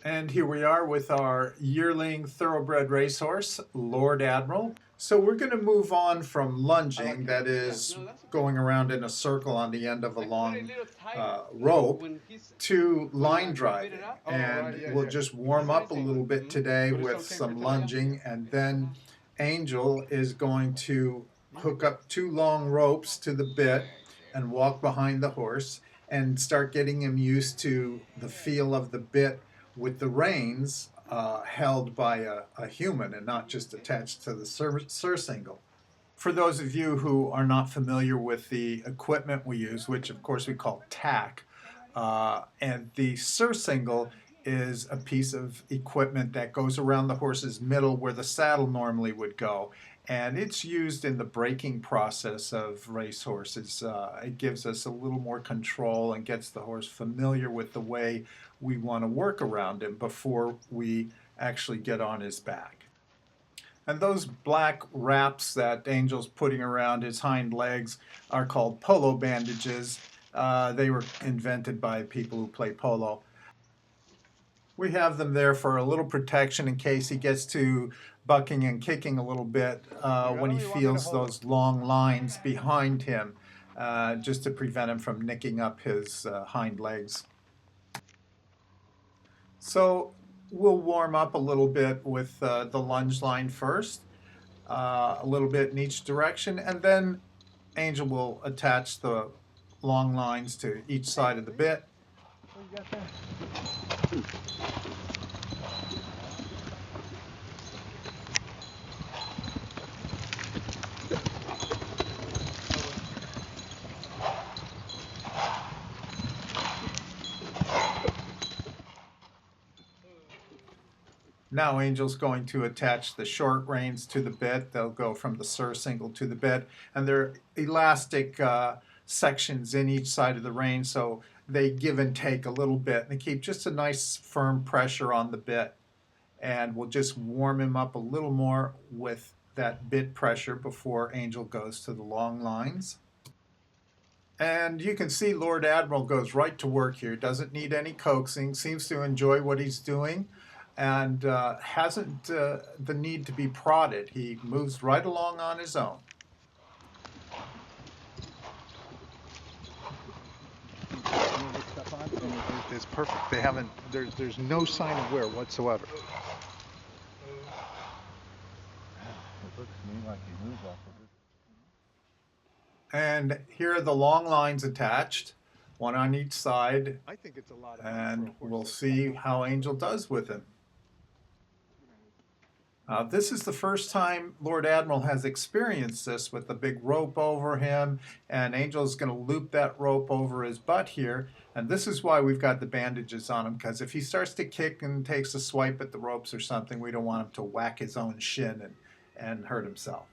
And here we are with our yearling thoroughbred racehorse, Lord Admiral. So we're going to move on from lunging, that is going around in a circle on the end of a long rope, to line driving. And we'll just warm up a little bit today with some lunging, and then Angel is going to hook up two long ropes to the bit and walk behind the horse and start getting him used to the feel of the bit with the reins held by a human and not just attached to the surcingle. For those of you who are not familiar with the equipment we use, which of course we call tack, and the surcingle is a piece of equipment that goes around the horse's middle where the saddle normally would go. And it's used in the breaking process of racehorses. It gives us a little more control and gets the horse familiar with the way we want to work around him before we actually get on his back. And those black wraps that Angel's putting around his hind legs are called polo bandages. They were invented by people who play polo. We have them there for a little protection in case he gets to bucking and kicking a little bit when he feels those long lines behind him, just to prevent him from nicking up his hind legs. So we'll warm up a little bit with the lunge line first, a little bit in each direction, and then Angel will attach the long lines to each side of the bit. Now Angel's going to attach the short reins to the bit. They'll go from the surcingle to the bit, and they're elastic sections in each side of the rein, so they give and take a little bit, and they keep just a nice firm pressure on the bit. And we'll just warm him up a little more with that bit pressure before Angel goes to the long lines. And you can see Lord Admiral goes right to work here. Doesn't need any coaxing, seems to enjoy what he's doing, and hasn't the need to be prodded. He moves right along on his own. It's perfect. They haven't. There's no sign of wear whatsoever. It looks to me like he moves off of it. And here are the long lines attached, one on each side, I think it's a lot of and we'll see how Angel does with him. This is the first time Lord Admiral has experienced this with the big rope over him, and Angel's going to loop that rope over his butt here, and this is why we've got the bandages on him, because if he starts to kick and takes a swipe at the ropes or something, we don't want him to whack his own shin and hurt himself.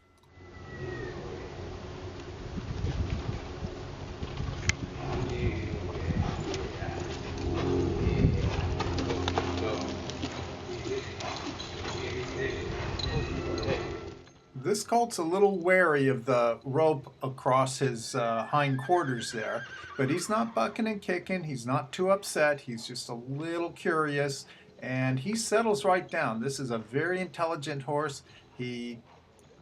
This colt's a little wary of the rope across his hind quarters there, but he's not bucking and kicking. He's not too upset. He's just a little curious, and he settles right down. This is a very intelligent horse. He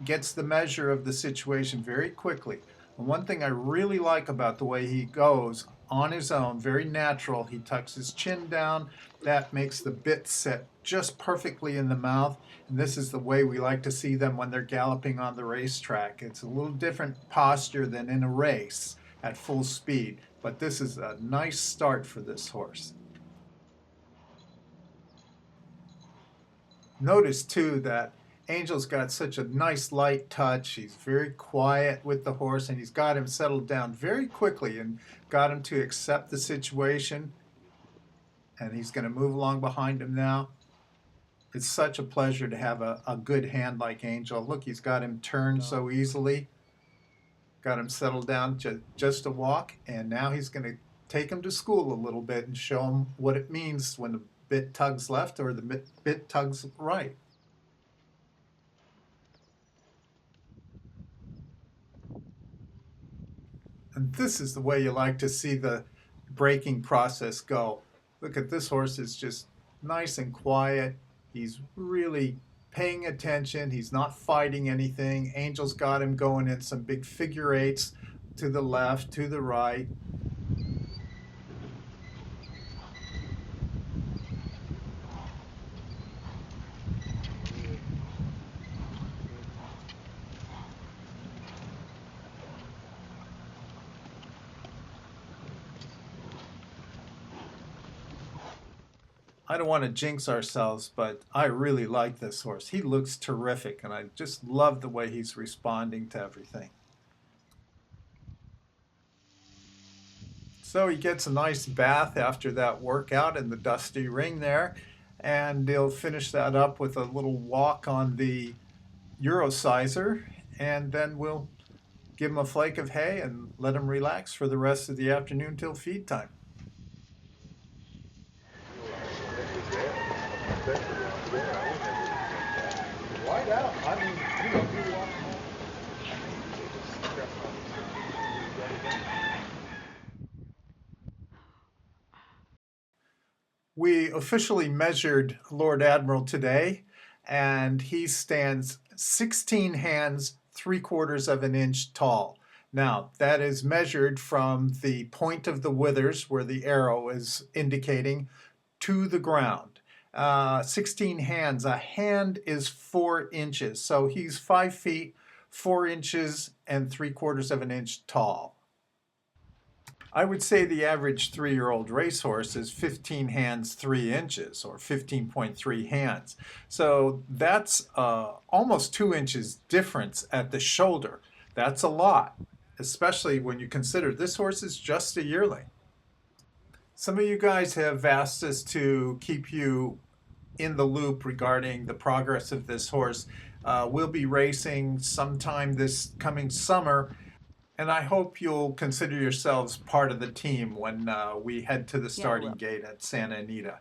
gets the measure of the situation very quickly. And one thing I really like about the way he goes on his own, very natural, he tucks his chin down. That makes the bit set just perfectly in the mouth. And this is the way we like to see them when they're galloping on the racetrack. It's a little different posture than in a race at full speed, but this is a nice start for this horse. Notice too that Angel's got such a nice light touch. He's very quiet with the horse, and he's got him settled down very quickly and got him to accept the situation. And he's going to move along behind him now. It's such a pleasure to have a good hand like Angel. Look, he's got him turned so easily. Got him settled down just to walk, and now he's going to take him to school a little bit and show him what it means when the bit tugs left or the bit tugs right. And this is the way you like to see the breaking process go. Look at this horse is just nice and quiet. He's really paying attention. He's not fighting anything. Angel's got him going in some big figure eights to the left, to the right. I don't want to jinx ourselves, but I really like this horse. He looks terrific, and I just love the way he's responding to everything. So he gets a nice bath after that workout in the dusty ring there, and he'll finish that up with a little walk on the Eurosizer, and then we'll give him a flake of hay and let him relax for the rest of the afternoon till feed time. White out. I mean, you know, you walk We officially measured Lord Admiral today, and he stands 16 hands, 3/4 of an inch tall. Now, that is measured from the point of the withers, where the arrow is indicating, to the ground. 16 hands. A hand is 4 inches, so he's 5 feet, 4 inches, and 3/4 of an inch tall. I would say the average 3-year-old racehorse is 15 hands 3 inches, or 15.3 hands. So that's almost 2 inches difference at the shoulder. That's a lot, especially when you consider this horse is just a yearling. Some of you guys have asked us to keep you in the loop regarding the progress of this horse. We'll be racing sometime this coming summer, and I hope you'll consider yourselves part of the team when we head to the starting gate at Santa Anita.